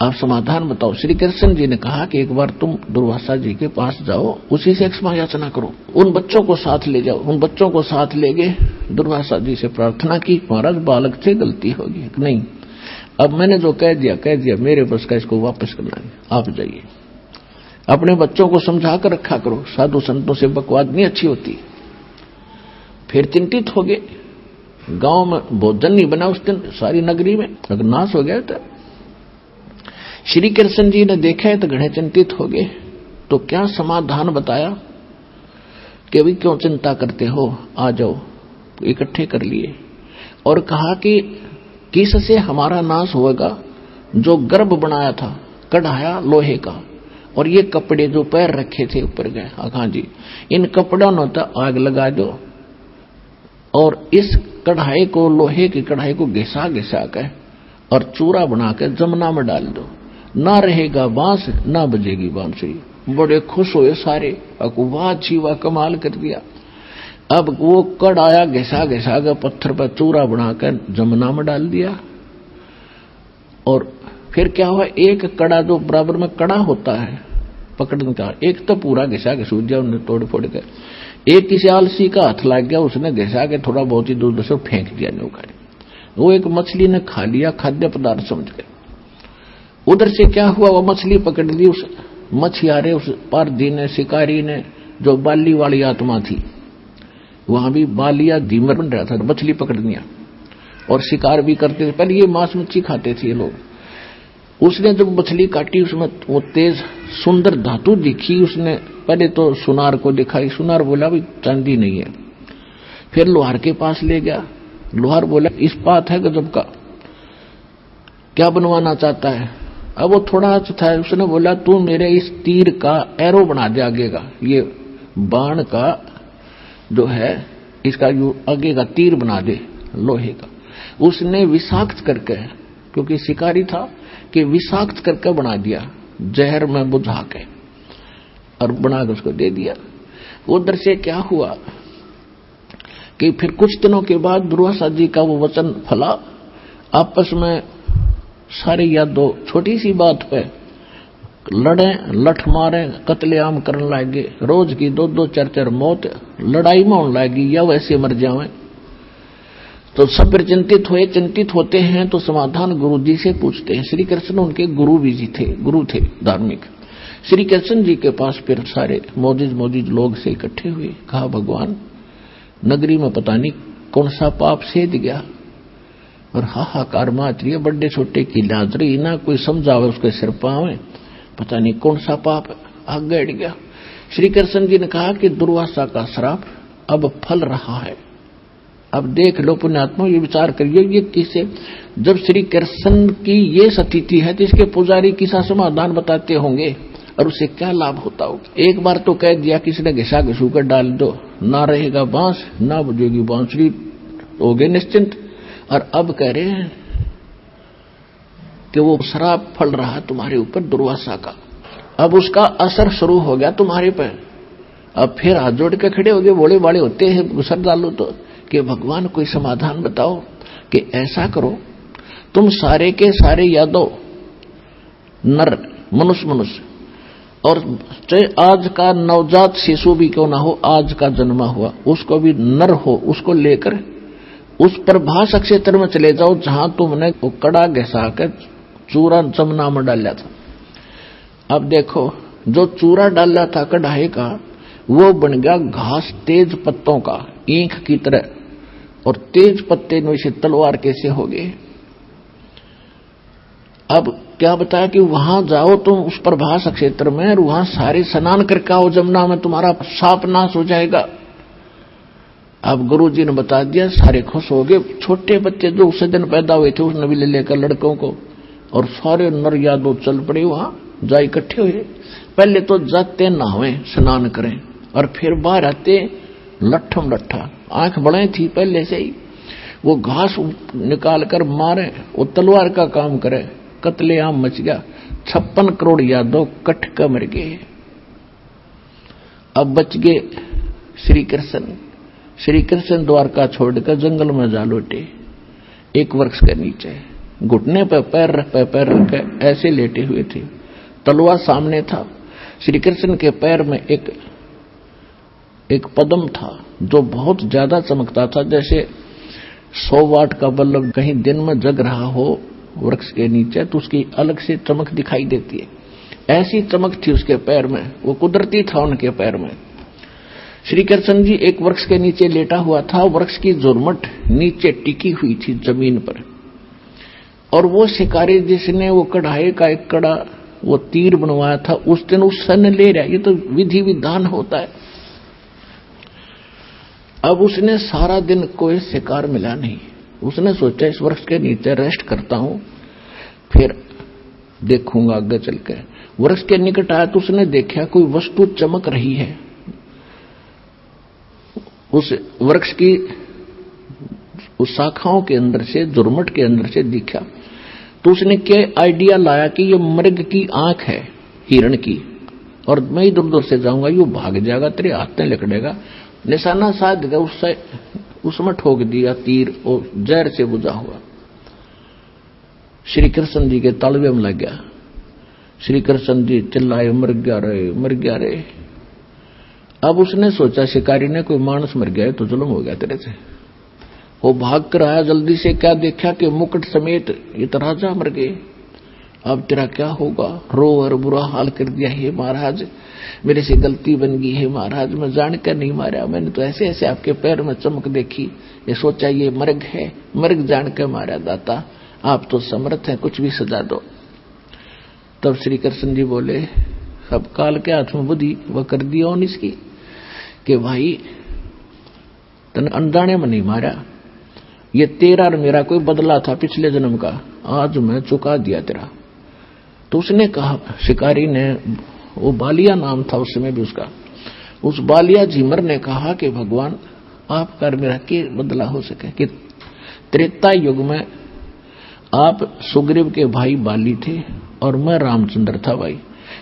आप समाधान बताओ। श्री कृष्ण जी ने कहा कि एक बार तुम दुर्वासा जी के पास जाओ, उसी से क्षमा याचना करो, उन बच्चों को साथ ले जाओ। उन बच्चों को साथ ले गए, दुर्वासा जी से प्रार्थना की, महाराज बालक से गलती होगी, नहीं अब मैंने जो कह दिया मेरे बस का, इसको वापस करना है, आप जाइए, अपने बच्चों को समझा कर रखा करो, साधु संतों से बकवाद नहीं अच्छी होती। फिर चिंतित हो गए, गांव में भोजन नहीं बना उस दिन, सारी नगरी में अगर नाश हो गया था। श्री कृष्ण जी ने देखा है तो घणे चिंतित हो गए, तो क्या समाधान बताया कि अभी क्यों चिंता करते हो, आ जाओ, इकट्ठे कर लिए, और कहा कि किससे हमारा नाश होगा, जो गर्भ बनाया था कढ़ाया लोहे का, और ये कपड़े जो पैर रखे थे ऊपर गए, हाँ जी, इन कपड़ों ने तो आग लगा दो, और इस कढ़ाई को, लोहे की कढ़ाई को घिसा घिसा कर और चूरा बना कर जमुना में डाल दो, ना रहेगा बांस ना बजेगी बांसुरी। बड़े खुश हुए सारे, वाह अच्छी वाह कमाल कर दिया। अब वो कढ़ाया घिसा घिसा कर पत्थर पर चूरा बनाकर जमुना में डाल दिया, और फिर क्या हुआ, एक कड़ा जो बराबर में कड़ा होता है पकड़ने का, एक तो पूरा घिसा के सूझ गया, उन्हें तोड़ फोड़ कर, एक किसी आलसी का हाथ लग गया, उसने घिसा के थोड़ा बहुत ही दूर से फेंक दिया नौका, वो एक मछली ने खा लिया, खाद्य पदार्थ समझ कर। उधर से क्या हुआ, वो मछली पकड़ ली उस मछियारे, उस पारधी ने, शिकारी ने, जो बाली वाली आत्मा थी, वहां भी बालिया धीमर बन रहा था, मछली पकड़ लिया और शिकार भी करते थे। पहले ये मांस मच्छी खाते थे ये लोग। उसने जब मछली काटी, उसमें वो तेज सुंदर धातु दिखी, उसने पहले तो सुनार को दिखाई, सुनार बोला भाई चांदी नहीं है, फिर लोहार के पास ले गया, लोहार बोला इस्पात है गजब का, क्या बनवाना चाहता है। अब वो थोड़ा था, उसने बोला तू मेरे इस तीर का एरो बना दे आगे का, ये बाण का जो है इसका जो आगे का तीर बना दे लोहे का। उसने विषाक्त करके, क्योंकि शिकारी था, कि विषाक्त करके बना दिया, जहर में बुझा के, और बना के उसको दे दिया। उधर से क्या हुआ कि फिर कुछ दिनों के बाद दुर्वासा जी का वो वचन फला, आपस में सारे यादव छोटी सी बात पे लड़े, लठ मारे, कत्लेआम करने लगे, रोज की 2-2 4-4 मौत लड़ाई में होने लगी, या वैसे मर जावे। तो सब फिर चिंतित हुए। चिंतित होते हैं तो समाधान गुरु जी से पूछते हैं। श्री कृष्ण उनके गुरु भी जी थे, गुरु थे धार्मिक। श्री कृष्ण जी के पास फिर सारे मोजिज लोग से इकट्ठे हुए। कहा भगवान नगरी में पता नहीं कौन सा पाप सेध गया, और हाहाकार माच रही है, बड़े छोटे की लाज रही ना, कोई समझावे उसके सिर पावे, पता नहीं कौन सा पाप आग गड़ गया। श्री कृष्ण जी ने कहा कि दुर्वासा का श्राप अब फल रहा है। अब देख लो पुण्यात्मा, ये विचार करिए ये किसे, जब श्री कृष्ण की ये स्थिति है तो इसके पुजारी किसा समाधान बताते होंगे और उसे क्या लाभ होता होगा। एक बार तो कह दिया किसी ने घिसा घिसू कर डाल दो, ना रहेगा बांस ना बजेगी बांसुरी, हो गए निश्चिंत। और अब कह रहे हैं कि वो श्राप फल रहा तुम्हारे ऊपर दुर्वासा का, अब उसका असर शुरू हो गया तुम्हारे पर। अब फिर हाथ जोड़ के खड़े हो गए, बोले बाले होते हैं श्रद्धालु तो, कि भगवान कोई समाधान बताओ कि ऐसा करो तुम सारे के सारे यादव नर मनुष्य और चाहे आज का नवजात शिशु भी क्यों ना हो, आज का जन्मा हुआ उसको भी नर हो, उसको लेकर उस प्रभास क्षेत्र में चले जाओ जहां तुमने कड़ा घसा कर चूरा जमुना में डाला था। अब देखो जो चूरा डाला था कढ़ाई का वो बन गया घास तेज पत्तों का, ईंख की तरह, और तेज पत्ते में से तलवार कैसे हो गए। अब क्या बताया कि वहां जाओ तुम उस प्रभास क्षेत्र में और वहां सारे स्नान करके आओ जमुना में, तुम्हारा साप नाश हो जाएगा। अब गुरु जी ने बता दिया, सारे खुश हो गए। छोटे बच्चे जो उस दिन पैदा हुए थे उसने भी ले लेकर लड़कों को, और सारे नर यादव चल पड़े वहां जा इकट्ठे हुए। पहले तो जाते नहावे स्नान करें और फिर बाहर आते लट्ठम लट्ठा, आंख बड़े थी पहले से ही, वो घास निकाल कर मारे, वो तलवार का काम करे, कत्लेआम मच गया। 56 करोड़ यादव कट कर मर गए। अब बच गए श्री कृष्ण। श्री कृष्ण द्वारका छोड़कर जंगल में जा लौटे, एक वृक्ष के नीचे घुटने पर पैर रख ऐसे लेटे हुए थे, तलवार सामने था। श्री कृष्ण के पैर में एक पद्म था जो बहुत ज्यादा चमकता था, जैसे 100 वाट का बल्ब कहीं दिन में जग रहा हो वृक्ष के नीचे तो उसकी अलग से चमक दिखाई देती है, ऐसी चमक थी उसके पैर में, वो कुदरती था उनके पैर में। श्री कृष्ण जी एक वृक्ष के नीचे लेटा हुआ था, वृक्ष की झुरमुट नीचे टिकी हुई थी जमीन पर, और वो शिकारी जिसने वो कढ़ाई का एक कड़ा वो तीर बनवाया था उस दिन उस सन ले रहा। ये तो विधि विधान होता है। अब उसने सारा दिन कोई शिकार मिला नहीं, उसने सोचा इस वृक्ष के नीचे रेस्ट करता हूं, फिर देखूंगा आगे चलकर। वृक्ष के निकट आया तो उसने देखा कोई वस्तु चमक रही है। उस वृक्ष की उस शाखाओं के अंदर से, झुरमुट के अंदर से दिखा तो उसने क्या आइडिया लाया कि ये मृग की आंख है, हिरण की, और मैं इधर उधर से जाऊंगा, यू भाग जाएगा, तेरे हाथ में लकड़ेगा। निशाना साध गया, उसमें ठोक दिया तीर और जहर से बुझा हुआ। श्री कृष्ण जी के तालवे में लग गया। श्री कृष्ण जी चिल्लाए, मर गया रे। अब उसने सोचा शिकारी ने कोई मानस मर गया तो जुल्म हो गया तेरे से। वो भाग कर आया जल्दी से, क्या देखा कि मुकुट समेत ये तो राजा मर गए। अब तेरा क्या होगा, रो और बुरा हाल कर दिया। हे महाराज मेरे से गलती बन गई है महाराज, मैं जानकर नहीं मारा, मैंने तो ऐसे ऐसे आपके पैर में चमक देखी, ये सोचा ये मृग है, मृग जानकर मारा दाता, आप तो समर्थ हैं, कुछ भी सजा दो। तब श्री कृष्ण जी बोले, अब काल के हाथ में बुद्धि वह कर दिया उन इसकी कि भाई तने अनजाने में नहीं मारा, ये तेरा और मेरा कोई बदला था पिछले जन्म का, आज मैं चुका दिया तेरा। तो उसने कहा, शिकारी ने, वो बालिया नाम था उस समय भी उसका, उस बालिया झीमर ने कहा कि भगवान आपका और मेरा के बदला हो सके कि त्रेता युग में आप सुग्रीव के भाई बाली थे और मैं रामचंद्र था भाई,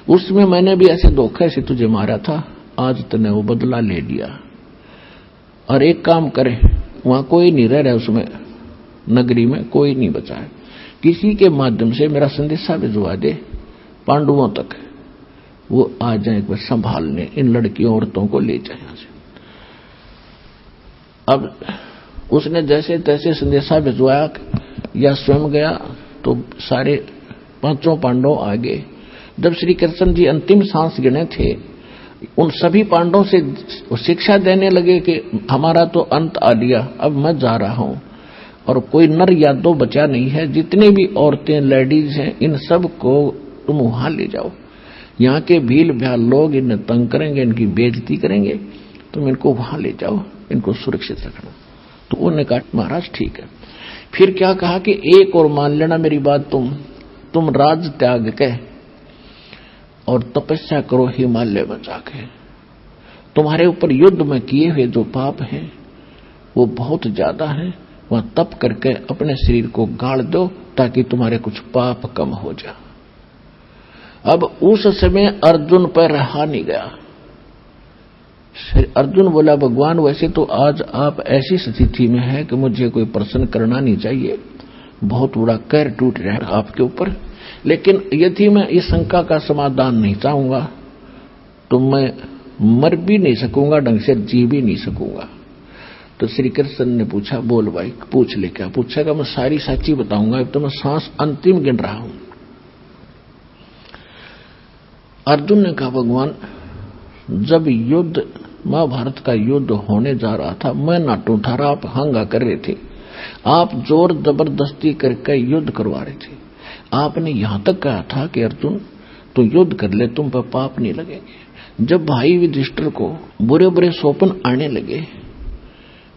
उसमें मैंने भी ऐसे धोखे से तुझे मारा था, आज तूने वो बदला ले लिया। और एक काम करे, वहां कोई नहीं रह रहा, उसमें नगरी में कोई नहीं बचा है, किसी के माध्यम से मेरा संदेशा भिजवा दे पांडवों तक, वो आ जाए एक बार संभालने, इन लड़कियों औरतों को ले जाए यहां से। अब उसने जैसे तैसे संदेशा भिजवाया या स्वयं गया तो सारे 5 पांडव आ गए। जब श्री कृष्ण जी अंतिम सांस गिने थे, उन सभी पांडवों से शिक्षा देने लगे कि हमारा तो अंत आ लिया, अब मैं जा रहा हूं और कोई नर यादव बचा नहीं है, जितने भी औरतें लेडीज हैं इन सब को तुम वहां ले जाओ, यहाँ के भील भ्याल लोग इन्हें तंग करेंगे, इनकी बेइज्जती करेंगे, तुम इनको वहां ले जाओ, इनको सुरक्षित रखना। तो उन्होंने कहा महाराज ठीक है। फिर क्या कहा कि एक और मान लेना मेरी बात, तुम राज त्याग के और तपस्या करो हिमालय में जाके, तुम्हारे ऊपर युद्ध में किए हुए जो पाप हैं वो बहुत ज्यादा हैं, वहां तप करके अपने शरीर को गाड़ दो ताकि तुम्हारे कुछ पाप कम हो जाए। अब उस समय अर्जुन पर रहा नहीं गया। अर्जुन बोला भगवान वैसे तो आज आप ऐसी स्थिति में हैं कि मुझे कोई प्रश्न करना नहीं चाहिए, बहुत बड़ा कहर टूट रहा है आपके ऊपर, लेकिन यदि मैं इस शंका का समाधान नहीं चाहूंगा तो मैं मर भी नहीं सकूंगा, ढंग से जी भी नहीं सकूंगा। तो श्री कृष्ण ने पूछा बोल भाई पूछ ले, क्या पूछेगा? मैं सारी सच्ची बताऊंगा, अब तो मैं सांस अंतिम गिन रहा हूं। अर्जुन ने कहा भगवान जब युद्ध महाभारत का युद्ध होने जा रहा था, मैं नाटू था, आप हंगा कर रहे थे, आप जोर जबरदस्ती करके युद्ध करवा रहे थे, आपने यहां तक कहा था कि अर्जुन तू युद्ध कर ले, तुम पर पाप नहीं लगेंगे। जब भाई युधिष्ठिर को बुरे बुरे स्वप्न आने लगे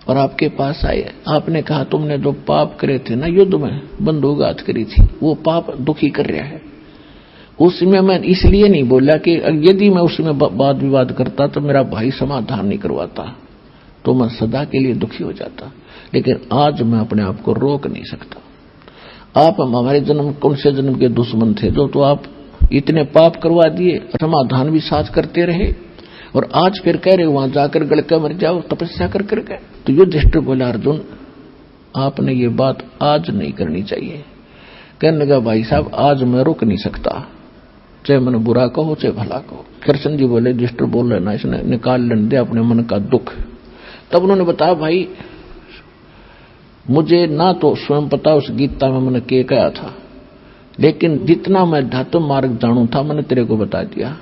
और आपके पास आए, आपने कहा तुमने जो पाप करे थे ना युद्ध में, बंदूकघात करी थी, वो पाप दुखी कर रहा है। उसमें मैं इसलिए नहीं बोला कि यदि मैं उसमें वाद विवाद करता तो मेरा भाई समाधान नहीं करवाता तो मैं सदा के लिए दुखी हो जाता, लेकिन आज मैं अपने आप को रोक नहीं सकता। आप हमारे जन्म कौन से जन्म के दुश्मन थे जो तो आप इतने पाप करवा दिए, समाधान भी साथ करते रहे, और आज फिर कह रहे वहां जाकर गड़कर मर जाओ तपस्या कर करके। तो युधिष्ठिर बोला अर्जुन आपने ये बात आज नहीं करनी चाहिए। कहने लगा भाई साहब आज मैं रुक नहीं सकता, चाहे मन बुरा कहो चाहे भला कहो। कृष्ण जी बोले युधिष्ठिर बोल रहे ना, इसने निकाल लेने दे अपने मन का दुख। तब उन्होंने बताया भाई मुझे ना तो स्वयं पता उस गीता में मैंने क्या कहा था, लेकिन जितना मैं धातु मार्ग जानू था मैंने तेरे को बता दिया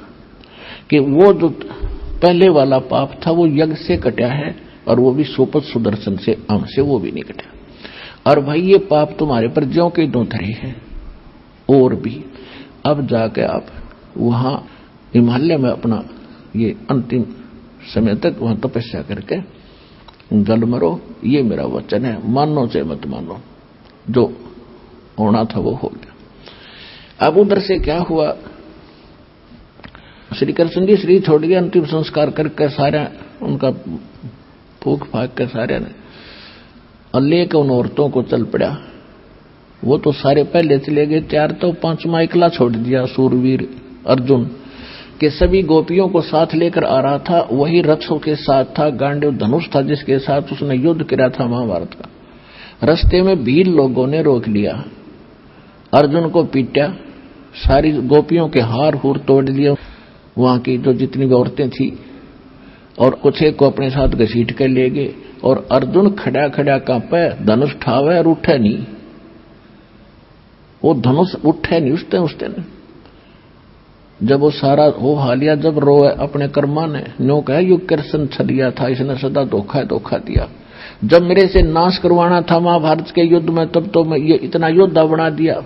कि वो जो पहले वाला पाप था वो यज्ञ से कटा है, और वो भी सोपत सुदर्शन से आम से वो भी नहीं कटा। और भाई ये पाप तुम्हारे पर ज्यों के दो धरे हैं और भी। अब जाके आप वहां हिमालय में अपना ये अंतिम समय तक वहां तपस्या करके गल मरो, ये मेरा वचन है, मानो चाहे मत मानो, जो होना था वो हो गया। अब उधर से क्या हुआ, श्री कृष्ण जी शरीर छोड़ गया, अंतिम संस्कार करके सारे उनका फूक फाक के सारे ने अल्ले के उन औरतों को चल पड़ा। वो तो सारे पहले चले गए, चार तो पांचवा इकला छोड़ दिया। सूरवीर अर्जुन के सभी गोपियों को साथ लेकर आ रहा था, वही रथों के साथ था, गांडीव धनुष था जिसके साथ उसने युद्ध किया था महाभारत का। रास्ते में भील लोगों ने रोक लिया, अर्जुन को पीटा, सारी गोपियों के हार हूर तोड़ दिए, वहां की जो जितनी भी औरतें थी, और कुछ एक को अपने साथ घसीट कर ले गए। और अर्जुन खड़ा खड़ा कांपे, धनुष ठावे और उठे नहीं, वो धनुष उठे नहीं उस दिन। जब वो सारा हो हालिया, जब रोए अपने कर्मा ने, नो कहा यु कृष्ण छलिया था, इसने सदा धोखा दिया। जब मेरे से नाश करवाना था महाभारत के युद्ध में, तब तो मैं ये इतना योद्धा बना दिया,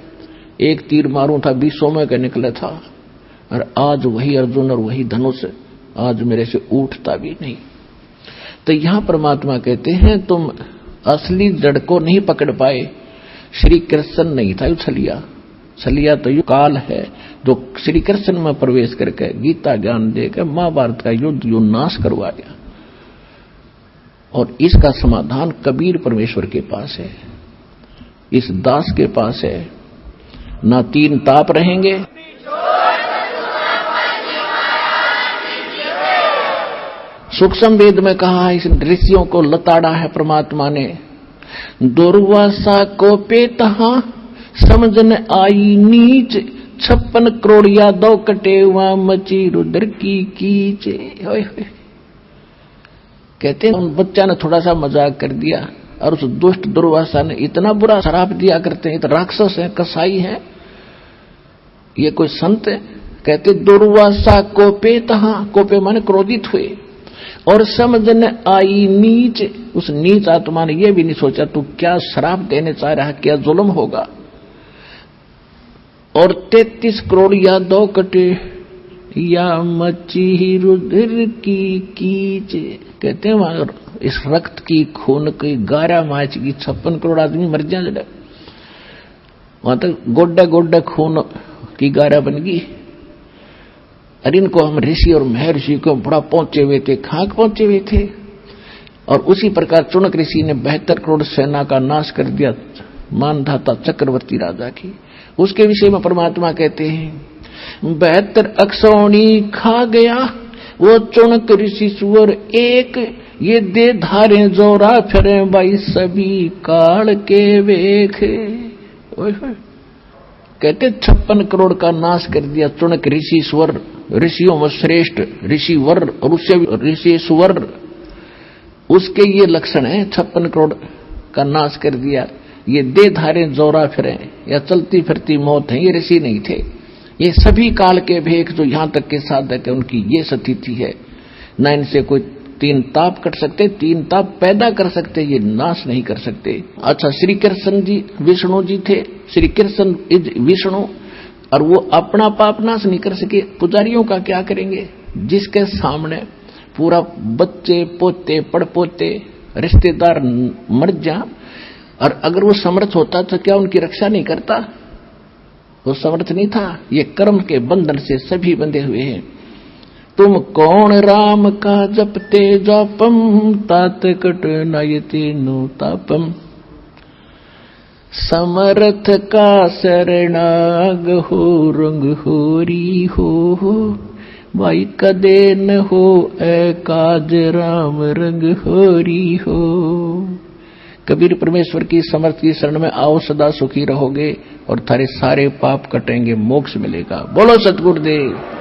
एक तीर मारूं था 20 में के निकले था, और आज वही अर्जुन और वही धनुष आज मेरे से उठता भी नहीं। तो यहां परमात्मा कहते हैं तुम असली जड़ को नहीं पकड़ पाए। श्री कृष्ण नहीं था, छलिया तो यू काल है जो श्री कृष्ण में प्रवेश करके गीता ज्ञान देकर महाभारत का युद्ध यू नाश करवा दिया। और इसका समाधान कबीर परमेश्वर के पास है, इस दास के पास है। ना तीन ताप रहेंगे, सूक्ष्म वेद में कहा इस ऋषियों को लताड़ा है परमात्मा ने। दुर्वासा को पेतहा समझन आई नीच, 56 करोड़ यादव कटे हुआ मची रुद्र की कीच। कहते हैं उन बच्चा ने थोड़ा सा मजाक कर दिया, और उस दुष्ट दुर्वासा ने इतना बुरा शराप दिया करते हैं, तो राक्षस है, कसाई है, ये कोई संत है कहते दुर्वासा कोपे तहा, कोपे माने क्रोधित हुए, और समझन आई नीच, उस नीच आत्मा ने यह भी नहीं सोचा तू क्या श्राप देने चाह रहा, क्या जुल्म होगा। और 33 करोड़ यादव कटे या मची रुधिर की कीच, कहते हैं वहां इस रक्त की खून की गारा माच की 56 करोड़ आदमी मर जाए जड़ा, वहां तक गोड्डा गोड्डा खून की गारा बन गई। और इनको हम ऋषि और महर्षि को बड़ा पहुंचे हुए थे, खाक पहुंचे हुए थे। और उसी प्रकार चुनक ऋषि ने 72 करोड़ सेना का नाश कर दिया मानधाता चक्रवर्ती राजा की। उसके विषय में परमात्मा कहते हैं 72 अक्षौणी खा गया वो चुनक ऋषि सुअर एक, ये दे धारे जोरा फिरे भाई सभी काल के वेखे। कहते 56 करोड़ का नाश कर दिया चुनक ऋषि स्वर, ऋषियों में श्रेष्ठ ऋषि वर और उससे ऋषि स्वर, उसके ये लक्षण है। 56 करोड़ का नाश कर दिया, ये दे धारे जोरा फिरे या चलती फिरती मौत है, ये ऋषि नहीं थे, ये सभी काल के भेख जो यहां तक के साधक है उनकी ये स्थिति है। न इनसे कोई 3 ताप कट सकते, 3 ताप पैदा कर सकते, ये नाश नहीं कर सकते। अच्छा, श्री कृष्ण जी विष्णु जी थे, श्री कृष्ण इज विष्णु, और वो अपना पाप नाश नहीं कर सके, पुजारियों का क्या करेंगे जिसके सामने पूरा बच्चे पोते पड़पोते रिश्तेदार मर जा, और अगर वो समर्थ होता तो क्या उनकी रक्षा नहीं करता? वो समर्थ नहीं था। ये कर्म के बंधन से सभी बंधे हुए हैं। तुम कौन राम का जपते जापम, तात कट नयते नो तापम, समर्थ का शरणाग हो रंग होरी हो, भाई कदे न हो ए काज राम रंग होरी हो। कबीर परमेश्वर की समर्थ की शरण में आओ, सदा सुखी रहोगे और थारे सारे पाप कटेंगे, मोक्ष मिलेगा। बोलो सतगुरुदेव।